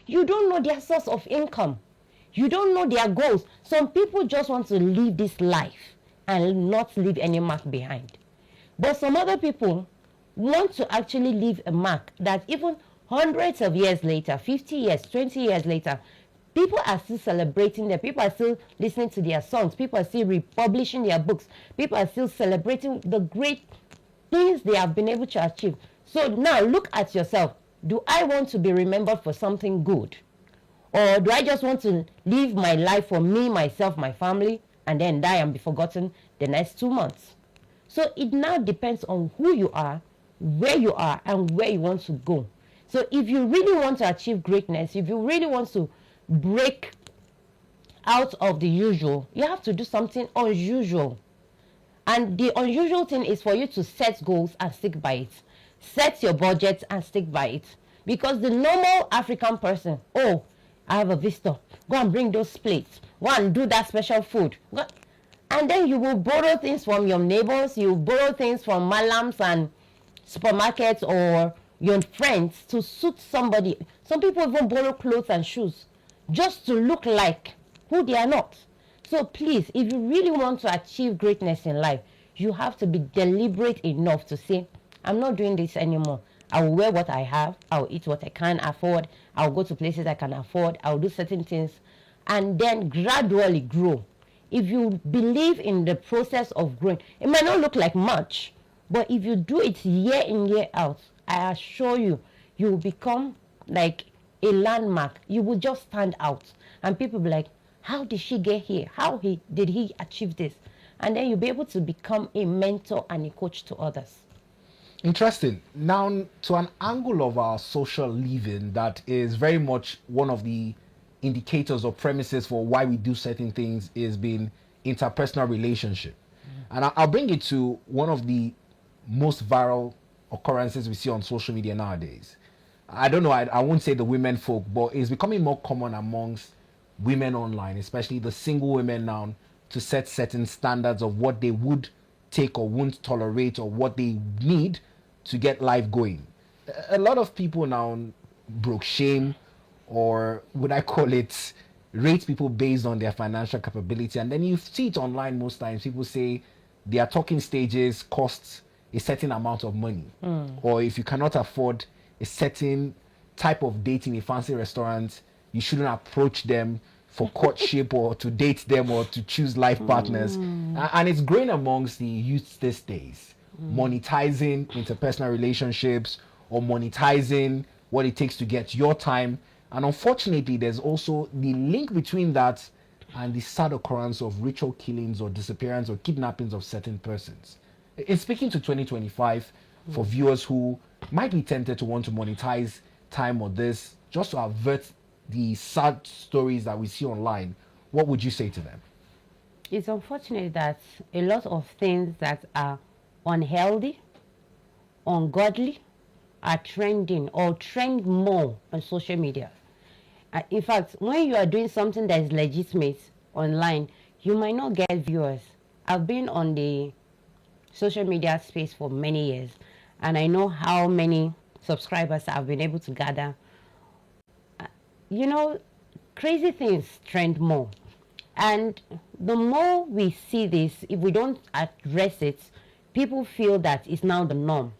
You don't know their source of income. You don't know their goals. Some people just want to live this life and not leave any mark behind. But some other people want to actually leave a mark that even hundreds of years later, 50 years, 20 years later, people are still celebrating them. People are still listening to their songs. People are still republishing their books. People are still celebrating the great things they have been able to achieve. So now look at yourself. Do I want to be remembered for something good? Or do I just want to live my life for me, myself, my family, and then die and be forgotten the next 2 months? So it now depends on who you are, where you are, and where you want to go. So if you really want to achieve greatness, if you really want to break out of the usual, you have to do something unusual. And the unusual thing is for you to set goals and stick by it. Set your budget and stick by it. Because the normal African person, oh, I have a visitor, go and bring those plates, go and do that special food. And then you will borrow things from your neighbors, you borrow things from malams and supermarkets or your friends to suit somebody. Some people even borrow clothes and shoes just to look like who they are not. So please, if you really want to achieve greatness in life, you have to be deliberate enough to say, I'm not doing this anymore. I will wear what I have. I'll eat what I can afford. I'll go to places I can afford. I'll do certain things and then gradually grow. If you believe in the process of growing, it might not look like much, but if you do it year in, year out, I assure you, you will become like a landmark. You will just stand out. And people will be like, how did she get here? How did he achieve this? And then you'll be able to become a mentor and a coach to others. Interesting. Now, to an angle of our social living that is very much one of the indicators or premises for why we do certain things is being interpersonal relationship. And I'll bring it to one of the most viral occurrences we see on social media nowadays. I don't know, I won't say the women folk, but it's becoming more common amongst women online, especially the single women now, to set certain standards of what they would take or won't tolerate or what they need to get life going. A lot of people now broke shame, or would I call it rate people based on their financial capability. And then you see it online most times. People say their talking stages costs a certain amount of money. Or if you cannot afford a certain type of date in a fancy restaurant, you shouldn't approach them for courtship or to date them or to choose life partners. And it's growing amongst the youth these days. Monetizing interpersonal relationships or monetizing what it takes to get your time. And unfortunately, there's also the link between that and the sad occurrence of ritual killings or disappearance or kidnappings of certain persons. In speaking to 2025, for viewers who might be tempted to want to monetize time or this, just to avert the sad stories that we see online, what would you say to them? It's unfortunate that a lot of things that are unhealthy, ungodly, are trending or trend more on social media. In fact, when you are doing something that is legitimate online, you might not get viewers. I've been on the social media space for many years, and I know how many subscribers I've been able to gather. You know, crazy things trend more. And the more we see this, if we don't address it, people feel that it's now the norm.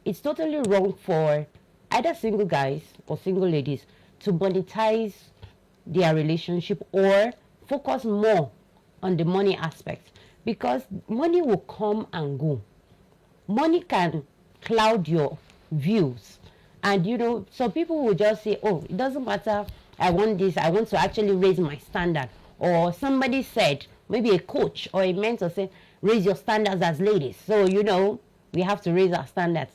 It's totally wrong for either single guys or single ladies to monetize their relationship or focus more on the money aspect, because money will come and go. Money can cloud your views. And you know, some people will just say, oh, it doesn't matter, I want this, I want to actually raise my standard. Or somebody said, maybe a coach or a mentor said, raise your standards as ladies. So, you know, we have to raise our standards.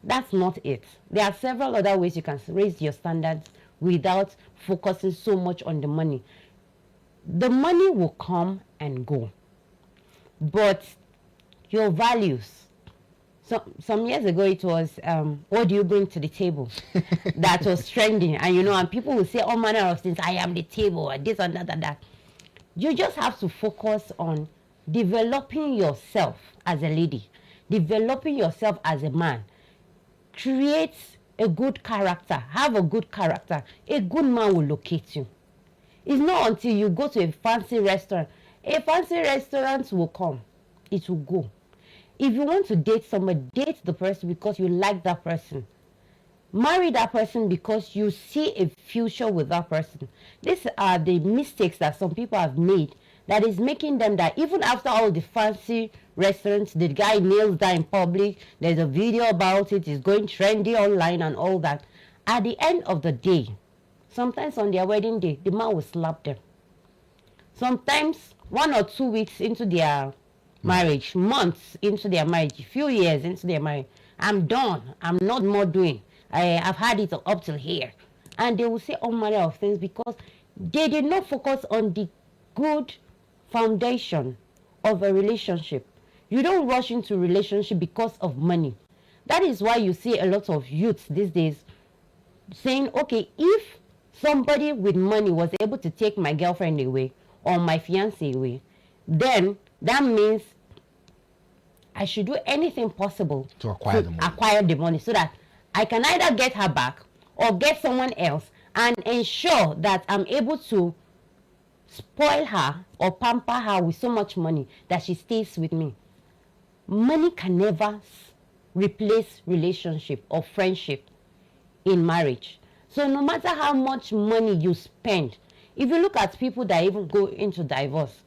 That's not it. There are several other ways you can raise your standards without focusing so much on the money. The money will come and go, but your values. Some years ago, it was, what do you bring to the table? That was trending. And, you know, and people will say all manner of things. I am the table, or this and that and that. You just have to focus on developing yourself as a lady, developing yourself as a man. Create a good character, have a good character, a good man will locate you. It's not until you go to a fancy restaurant will come, it will go. If you want to date somebody, date the person because you like that person. Marry that person because you see a future with that person. These are the mistakes that some people have made that is making them that even after all the fancy restaurants, the guy kneels down in public, there's a video about it, it's going trendy online and all that. At the end of the day, sometimes on their wedding day, the man will slap them. Sometimes 1 or 2 weeks into their marriage, months into their marriage, a few years into their marriage, I'm done. I'm not more doing. I've had it up till here. And they will say all manner of things because they did not focus on the good foundation of a relationship. You don't rush into a relationship because of money. That is why you see a lot of youths these days saying, okay, if somebody with money was able to take my girlfriend away or my fiancé away, then that means I should do anything possible to acquire the money so that I can either get her back or get someone else and ensure that I'm able to spoil her or pamper her with so much money that she stays with me. Money can never replace relationship or friendship in marriage. So no matter how much money you spend, if you look at people that even go into divorce,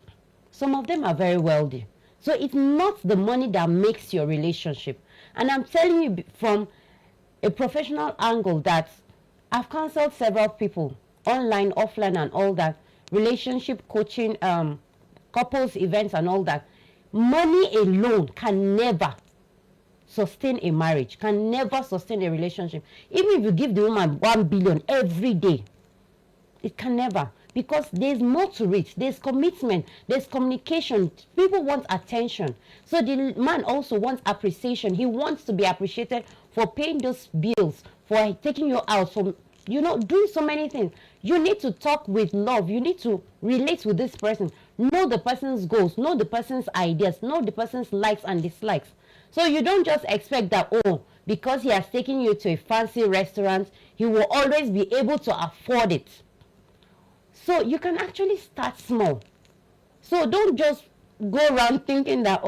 some of them are very wealthy. So it's not the money that makes your relationship. And I'm telling you from a professional angle that I've counseled several people, online, offline, and all that, relationship coaching, couples events and all that. Money alone can never sustain a marriage, can never sustain a relationship. Even if you give the woman 1 billion every day, it can never. Because there's more to it. There's commitment. There's communication. People want attention. So the man also wants appreciation. He wants to be appreciated for paying those bills, for taking you out, for, doing so many things. You need to talk with love. You need to relate with this person. Know the person's goals. Know the person's ideas. Know the person's likes and dislikes. So you don't just expect that, because he has taken you to a fancy restaurant, he will always be able to afford it. So you can actually start small. So don't just go around thinking that,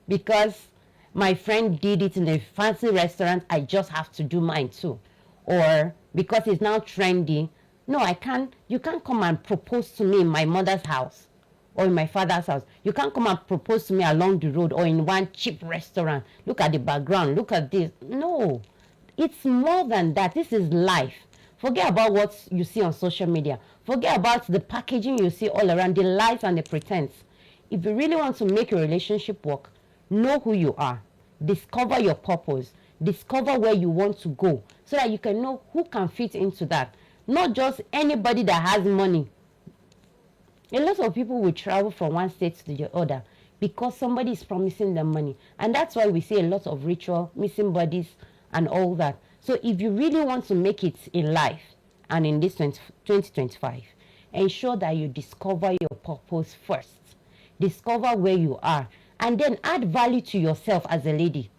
because my friend did it in a fancy restaurant, I just have to do mine too. Or because it's now trendy. No, you can't come and propose to me in my mother's house or in my father's house. You can't come and propose to me along the road or in one cheap restaurant. Look at the background, look at this. No, it's more than that. This is life. Forget about what you see on social media. Forget about the packaging you see all around, the lies and the pretense. If you really want to make your relationship work, know who you are. Discover your purpose. Discover where you want to go so that you can know who can fit into that. Not just anybody that has money. A lot of people will travel from one state to the other because somebody is promising them money. And that's why we see a lot of ritual, missing bodies and all that. So if you really want to make it in life and in this 2025, ensure that you discover your purpose first. Discover where you are and then add value to yourself as a lady.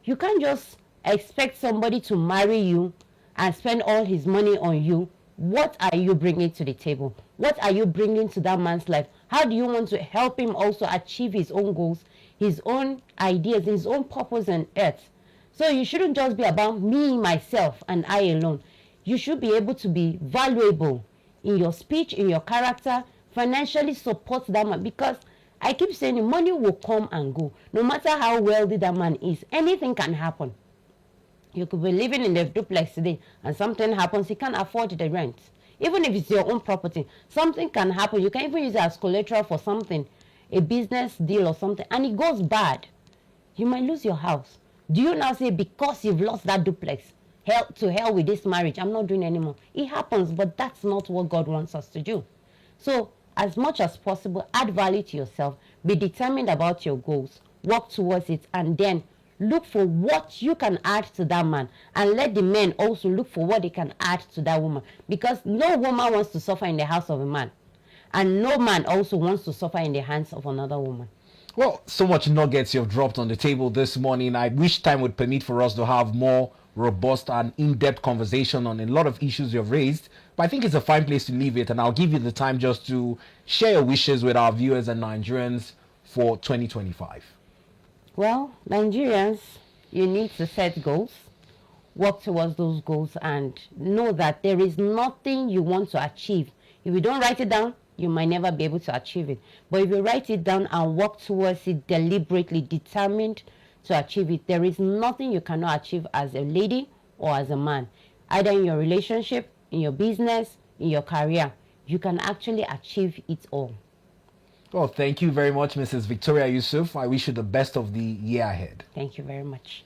You can't just expect somebody to marry you and spend all his money on you. What are you bringing to the table? What are you bringing to that man's life? How do you want to help him also achieve his own goals, his own ideas, his own purpose on earth? So you shouldn't just be about me, myself, and I alone. You should be able to be valuable in your speech, in your character, financially support that man. Because I keep saying money will come and go. No matter how wealthy that man is, anything can happen. You could be living in the duplex today and something happens, you can't afford the rent. Even if it's your own property, something can happen. You can even use it as collateral for something, a business deal or something, and it goes bad. You might lose your house. Do you now say, because you've lost that duplex, hell with this marriage, I'm not doing anymore? It happens, but that's not what God wants us to do. So as much as possible, add value to yourself, be determined about your goals, work towards it, and then look for what you can add to that man, and let the men also look for what they can add to that woman. Because no woman wants to suffer in the house of a man, and no man also wants to suffer in the hands of another woman. Well, so much nuggets you've dropped on the table this morning. I wish time would permit for us to have more robust and in-depth conversation on a lot of issues you've raised. But I think it's a fine place to leave it, and I'll give you the time just to share your wishes with our viewers and Nigerians for 2025. Well, Nigerians, you need to set goals, work towards those goals, and know that there is nothing you want to achieve. If you don't write it down, you might never be able to achieve it. But if you write it down and work towards it deliberately, determined to achieve it, there is nothing you cannot achieve as a lady or as a man. Either in your relationship, in your business, in your career, you can actually achieve it all. Well, thank you very much, Mrs. Victoria Yoosuff. I wish you the best of the year ahead. Thank you very much.